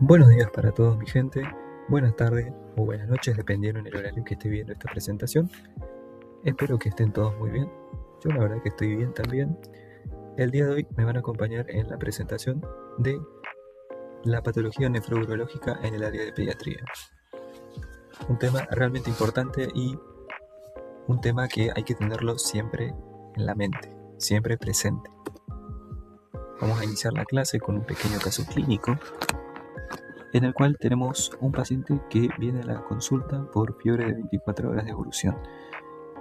Buenos días para todos, mi gente. Buenas tardes o buenas noches, dependiendo en el horario que esté viendo esta presentación. Espero que estén todos muy bien. Yo la verdad que estoy bien también. El día de hoy me van a acompañar en la presentación de la patología nefrourológica en el área de pediatría. Un tema realmente importante y un tema que hay que tenerlo siempre en la mente, siempre presente. Vamos a iniciar la clase con un pequeño caso clínico en el cual tenemos un paciente que viene a la consulta por fiebre de 24 horas de evolución.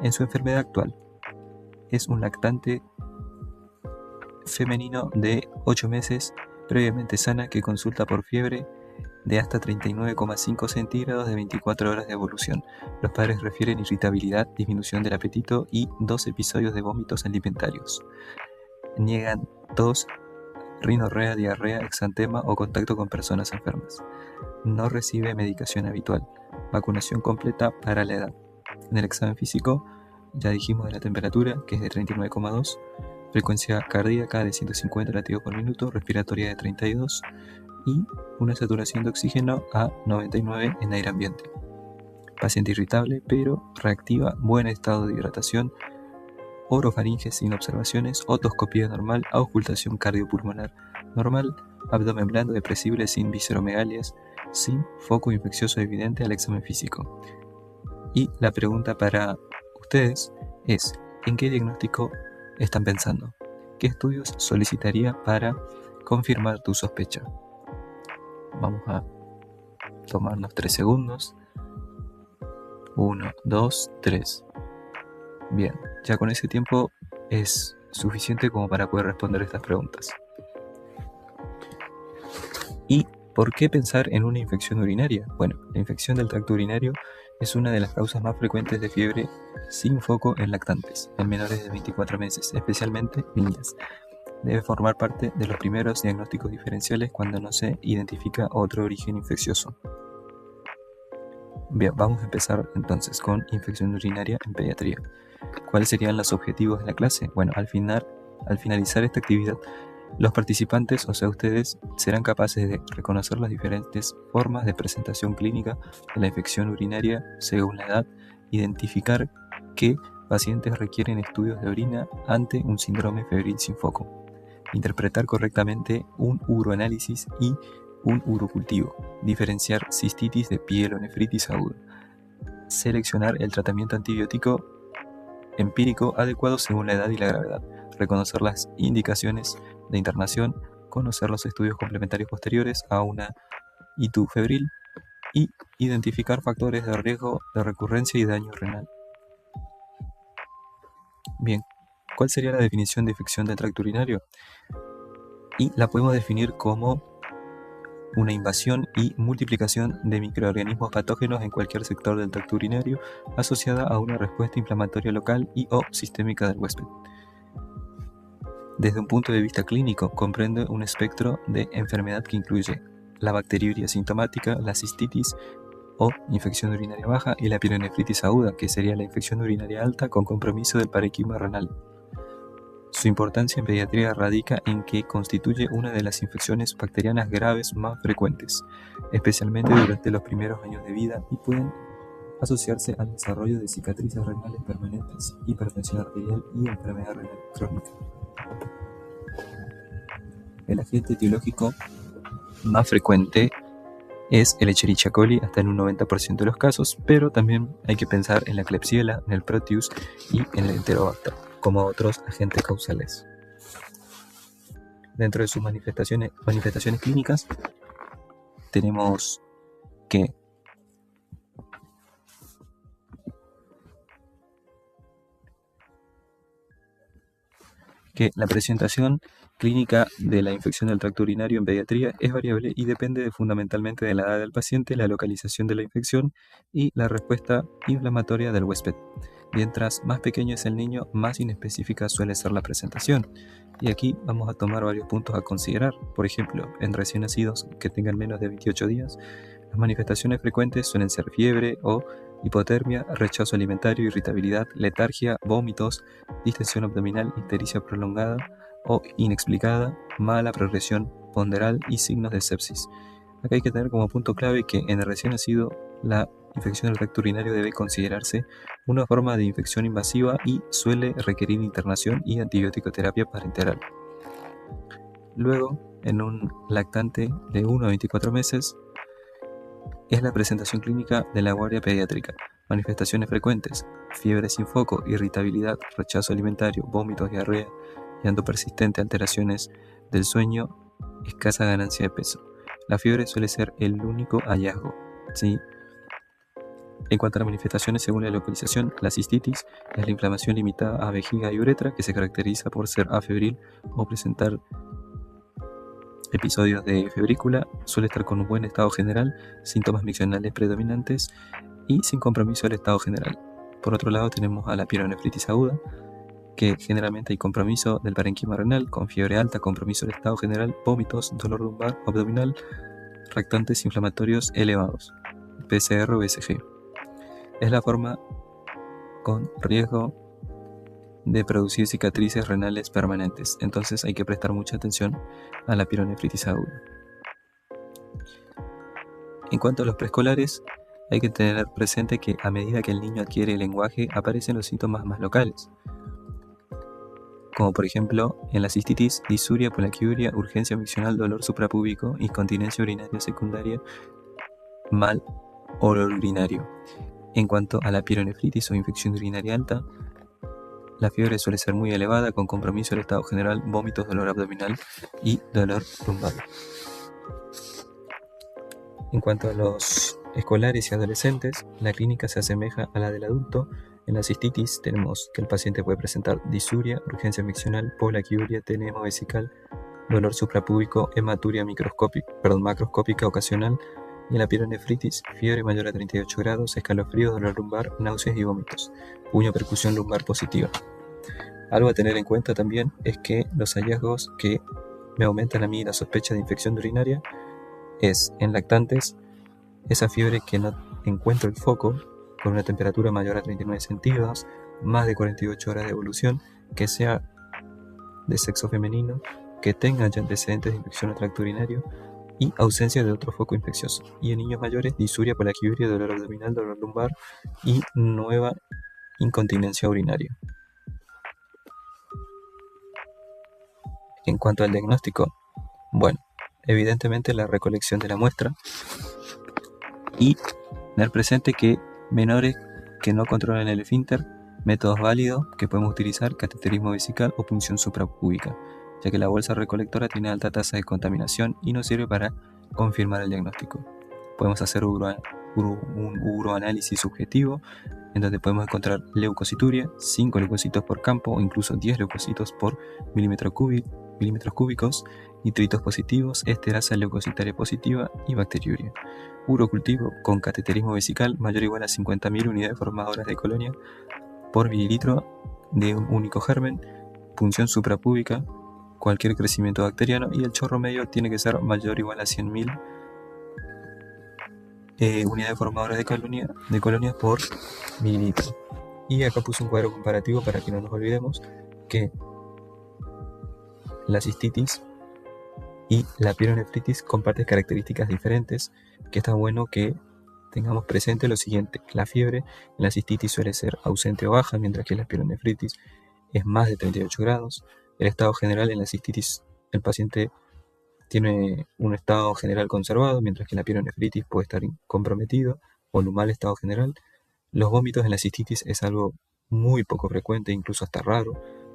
En su enfermedad actual es un lactante femenino de 8 meses previamente sana que consulta por fiebre de hasta 39,5 centígrados de 24 horas de evolución. Los padres refieren irritabilidad, disminución del apetito y 2 episodios de vómitos alimentarios. Niegan tos, rinorrea, diarrea, exantema o contacto con personas enfermas. No recibe medicación habitual. Vacunación completa para la edad. En el examen físico ya dijimos de la temperatura, que es de 39,2, frecuencia cardíaca de 150 latidos por minuto, respiratoria de 32 y una saturación de oxígeno a 99 en aire ambiente. Paciente irritable pero reactiva, buen estado de hidratación, orofaringe sin observaciones, otoscopía normal, auscultación cardiopulmonar normal, abdomen blando depresible sin visceromegalias, sin foco infeccioso evidente al examen físico. Y la pregunta para ustedes es, ¿en qué diagnóstico están pensando? ¿Qué estudios solicitaría para confirmar tu sospecha? Vamos a tomarnos 3 segundos. 1, 2, 3. Bien, ya con ese tiempo es suficiente como para poder responder estas preguntas. ¿Y por qué pensar en una infección urinaria? Bueno, la infección del tracto urinario es una de las causas más frecuentes de fiebre sin foco en lactantes, en menores de 24 meses, especialmente niñas. Debe formar parte de los primeros diagnósticos diferenciales cuando no se identifica otro origen infeccioso. Bien, vamos a empezar entonces con infección urinaria en pediatría. ¿Cuáles serían los objetivos de la clase? Bueno, al finalizar esta actividad, los participantes, o sea ustedes, serán capaces de reconocer las diferentes formas de presentación clínica de la infección urinaria según la edad, identificar qué pacientes requieren estudios de orina ante un síndrome febril sin foco, interpretar correctamente un uroanálisis y un urocultivo, diferenciar cistitis de piel o nefritis aguda, seleccionar el tratamiento antibiótico empírico adecuado según la edad y la gravedad, reconocer las indicaciones de internación, conocer los estudios complementarios posteriores a una ITU febril y identificar factores de riesgo de recurrencia y daño renal. Bien, ¿cuál sería la definición de infección del tracto urinario? Y la podemos definir como una invasión y multiplicación de microorganismos patógenos en cualquier sector del tracto urinario asociada a una respuesta inflamatoria local y o sistémica del huésped. Desde un punto de vista clínico, comprende un espectro de enfermedad que incluye la bacteriuria sintomática, la cistitis o infección urinaria baja y la pielonefritis aguda, que sería la infección urinaria alta con compromiso del parénquima renal. Su importancia en pediatría radica en que constituye una de las infecciones bacterianas graves más frecuentes, especialmente durante los primeros años de vida, y pueden asociarse al desarrollo de cicatrices renales permanentes, hipertensión arterial y enfermedad renal crónica. El agente etiológico más frecuente es el Escherichia coli hasta en un 90% de los casos, pero también hay que pensar en la Klebsiella, en el Proteus y en el Enterobacter como otros agentes causales. Dentro de sus manifestaciones clínicas tenemos que la presentación clínica de la infección del tracto urinario en pediatría es variable y depende fundamentalmente de la edad del paciente, la localización de la infección y la respuesta inflamatoria del huésped. Mientras más pequeño es el niño, más inespecífica suele ser la presentación. Y aquí vamos a tomar varios puntos a considerar. Por ejemplo, en recién nacidos que tengan menos de 28 días, las manifestaciones frecuentes suelen ser fiebre o hipotermia, rechazo alimentario, irritabilidad, letargia, vómitos, distensión abdominal, ictericia prolongada o inexplicada, mala progresión ponderal y signos de sepsis. Acá hay que tener como punto clave que en el recién nacido la infección del tracto urinario debe considerarse una forma de infección invasiva y suele requerir internación y antibiótico-terapia parenteral. Luego, en un lactante de 1 a 24 meses, es la presentación clínica de la guardia pediátrica. Manifestaciones frecuentes: fiebre sin foco, irritabilidad, rechazo alimentario, vómitos, diarrea, llanto persistente, alteraciones del sueño, escasa ganancia de peso. La fiebre suele ser el único hallazgo, ¿sí? En cuanto a las manifestaciones según la localización, la cistitis es la inflamación limitada a vejiga y uretra que se caracteriza por ser afebril o presentar episodios de febrícula, suele estar con un buen estado general, síntomas miccionales predominantes y sin compromiso del estado general. Por otro lado tenemos a la pielonefritis aguda, que generalmente hay compromiso del parenquima renal, con fiebre alta, compromiso del estado general, vómitos, dolor lumbar abdominal, reactantes inflamatorios elevados, PCR o BCG. Es la forma con riesgo de producir cicatrices renales permanentes, entonces hay que prestar mucha atención a la pielonefritis aguda. En cuanto a los preescolares, hay que tener presente que a medida que el niño adquiere el lenguaje aparecen los síntomas más locales, como por ejemplo en la cistitis, disuria, poliaquiuria, urgencia miccional, dolor suprapúbico, incontinencia urinaria secundaria, mal olor urinario. En cuanto a la pielonefritis o infección urinaria alta, la fiebre suele ser muy elevada, con compromiso del estado general, vómitos, dolor abdominal y dolor lumbar. En cuanto a los escolares y adolescentes, la clínica se asemeja a la del adulto. En la cistitis tenemos que el paciente puede presentar disuria, urgencia miccional, poliaquiuria, tenemo vesical, dolor suprapúbico, hematuria macroscópica ocasional, y en la pielonefritis, fiebre mayor a 38 grados, escalofríos, dolor lumbar, náuseas y vómitos, puño percusión lumbar positiva. Algo a tener en cuenta también es que los hallazgos que me aumentan a mí la sospecha de infección urinaria es en lactantes, esa fiebre que no encuentro el foco, con una temperatura mayor a 39 centígrados, más de 48 horas de evolución, que sea de sexo femenino, que tenga ya antecedentes de infección al tracto urinario y ausencia de otro foco infeccioso. Y en niños mayores, disuria, poliaquiuria, dolor abdominal, dolor lumbar y nueva incontinencia urinaria. En cuanto al diagnóstico, bueno, evidentemente la recolección de la muestra y tener presente que menores que no controlan el esfínter, métodos válidos que podemos utilizar, cateterismo vesical o punción suprapúbica, ya que la bolsa recolectora tiene alta tasa de contaminación y no sirve para confirmar el diagnóstico. Podemos hacer un uroanálisis subjetivo, en donde podemos encontrar leucocituria, 5 leucocitos por campo o incluso 10 leucocitos por milímetros cúbicos, nitritos positivos, esterasa leucocitaria positiva y bacteriuria. Urocultivo con cateterismo vesical mayor o igual a 50.000 unidades formadoras de colonia por mililitro de un único germen, punción suprapúbica, cualquier crecimiento bacteriano, y el chorro medio tiene que ser mayor o igual a 100.000 unidades formadoras de colonia por mililitro. Y acá puse un cuadro comparativo para que no nos olvidemos que la cistitis y la pielonefritis comparten características diferentes, que está bueno que tengamos presente lo siguiente: la fiebre en la cistitis suele ser ausente o baja, mientras que la pielonefritis es más de 38 grados. El estado general en la cistitis, el paciente tiene un estado general conservado, mientras que la pielonefritis puede estar comprometido o en un mal estado general. Los vómitos en la cistitis es algo muy poco frecuente, incluso hasta raro.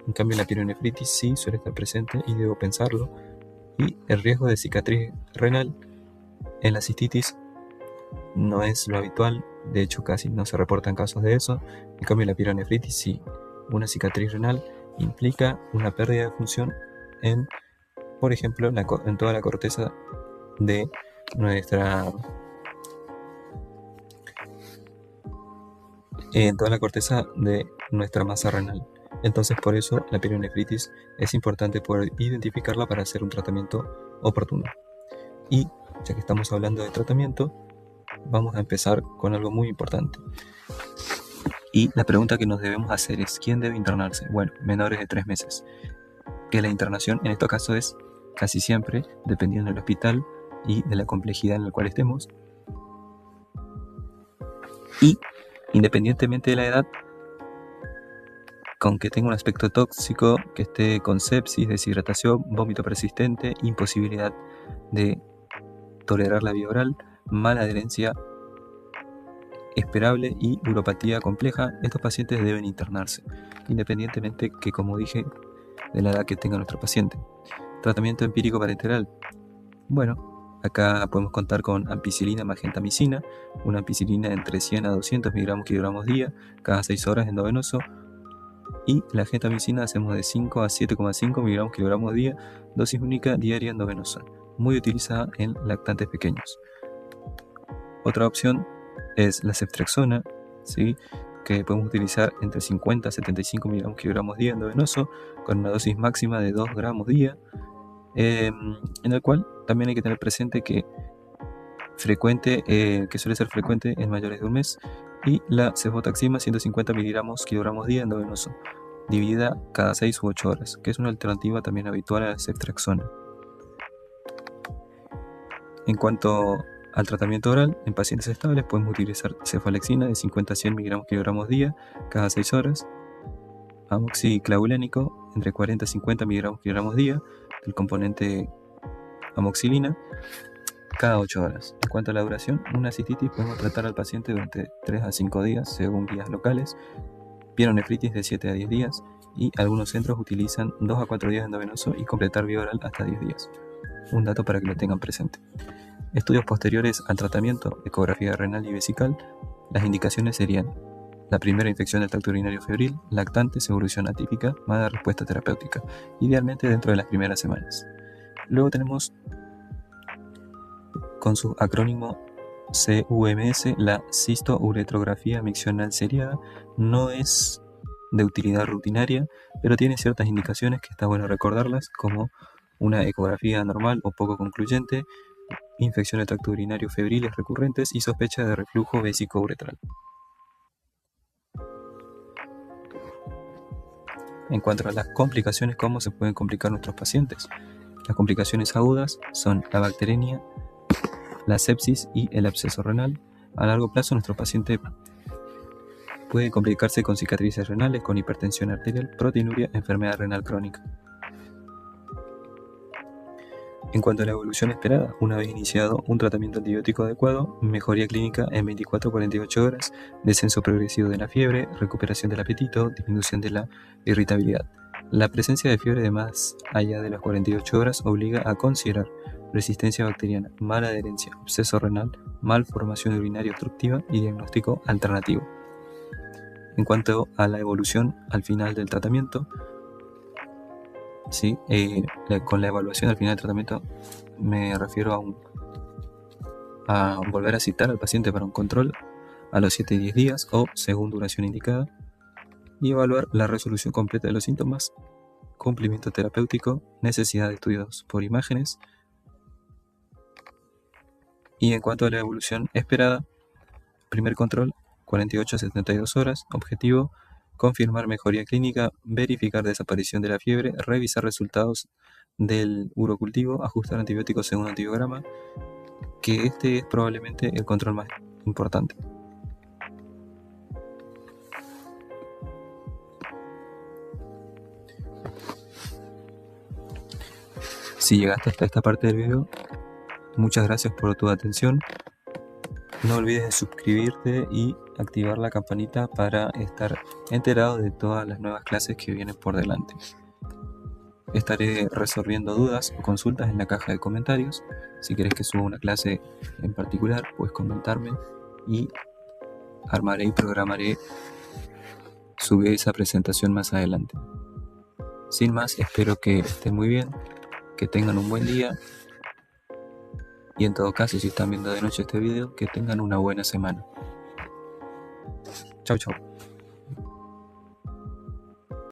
En cambio, en la pielonefritis sí suele estar presente y debo pensarlo. Y el riesgo de cicatriz renal en la cistitis no es lo habitual, de hecho casi no se reportan casos de eso. En cambio, la pielonefritis sí. Una cicatriz renal implica una pérdida de función en, por ejemplo, en toda la corteza de nuestra masa renal. Entonces, por eso la pielonefritis es importante poder identificarla para hacer un tratamiento oportuno. Y ya que estamos hablando de tratamiento, vamos a empezar con algo muy importante. Y la pregunta que nos debemos hacer es: ¿quién debe internarse? Bueno, menores de 3 meses. Que la internación en este caso es casi siempre, dependiendo del hospital, y de la complejidad en la cual estemos. Y independientemente de la edad, con que tenga un aspecto tóxico, que esté con sepsis, deshidratación, vómito persistente, imposibilidad de tolerar la vía oral, mala adherencia esperable y uropatía compleja, estos pacientes deben internarse, independientemente que, como dije, de la edad que tenga nuestro paciente. Tratamiento empírico parenteral. Bueno, acá podemos contar con ampicilina más gentamicina, una ampicilina entre 100 a 200 mg/kg día, cada 6 horas endovenoso, y la gentamicina hacemos de 5 a 7,5 mg/kg día, dosis única diaria endovenosa, muy utilizada en lactantes pequeños. Otra opción es la ceftriaxona, ¿sí?, que podemos utilizar entre 50 a 75 mg/kg día endovenoso, con una dosis máxima de 2 gramos día, en el cual también hay que tener presente que suele ser frecuente en mayores de un mes, y la cefotaxima 150 mg/kg día endovenoso, dividida cada 6 u 8 horas, que es una alternativa también habitual a la ceftriaxona. En cuanto al tratamiento oral, en pacientes estables podemos utilizar cefalexina de 50 a 100 mg/kg día cada 6 horas, amoxiclavulánico entre 40 a 50 mg/kg día, el componente amoxilina, cada 8 horas. En cuanto a la duración, una cistitis podemos tratar al paciente durante 3 a 5 días según guías locales, pielonefritis de 7 a 10 días, y algunos centros utilizan 2 a 4 días endovenoso y completar vía oral hasta 10 días. Un dato para que lo tengan presente. Estudios posteriores al tratamiento, ecografía renal y vesical. Las indicaciones serían la primera infección del tracto urinario febril, lactantes, evolución atípica, mala respuesta terapéutica, idealmente dentro de las primeras semanas. Luego tenemos, con su acrónimo CUMS, la cistouretrografía miccional seriada. No es de utilidad rutinaria, pero tiene ciertas indicaciones que está bueno recordarlas, como una ecografía normal o poco concluyente, infección del tracto urinario febriles recurrentes y sospecha de reflujo vésico-uretral. En cuanto a las complicaciones, ¿cómo se pueden complicar nuestros pacientes? Las complicaciones agudas son la bacteremia, la sepsis y el absceso renal. A largo plazo, nuestro paciente puede complicarse con cicatrices renales, con hipertensión arterial, proteinuria, enfermedad renal crónica. En cuanto a la evolución esperada, una vez iniciado un tratamiento antibiótico adecuado, mejoría clínica en 24 a 48 horas, descenso progresivo de la fiebre, recuperación del apetito, disminución de la irritabilidad. La presencia de fiebre de más allá de las 48 horas obliga a considerar resistencia bacteriana, mala adherencia, absceso renal, malformación urinaria obstructiva y diagnóstico alternativo. En cuanto a la evolución al final del tratamiento, ¿sí? Con la evaluación al final del tratamiento me refiero a volver a citar al paciente para un control a los 7 y 10 días o según duración indicada, y evaluar la resolución completa de los síntomas, cumplimiento terapéutico, necesidad de estudios por imágenes. Y en cuanto a la evolución esperada, primer control 48 a 72 horas, objetivo confirmar mejoría clínica, verificar desaparición de la fiebre, revisar resultados del urocultivo, ajustar antibióticos según antibiograma, que este es probablemente el control más importante. Si llegaste hasta esta parte del video, muchas gracias por tu atención. No olvides de suscribirte y activar la campanita para estar enterado de todas las nuevas clases que vienen por delante. Estaré resolviendo dudas o consultas en la caja de comentarios. Si quieres que suba una clase en particular, puedes comentarme y armaré y programaré subir esa presentación más adelante. Sin más, espero que estén muy bien, que tengan un buen día. Y en todo caso, si están viendo de noche este video, que tengan una buena semana. Chau, chau.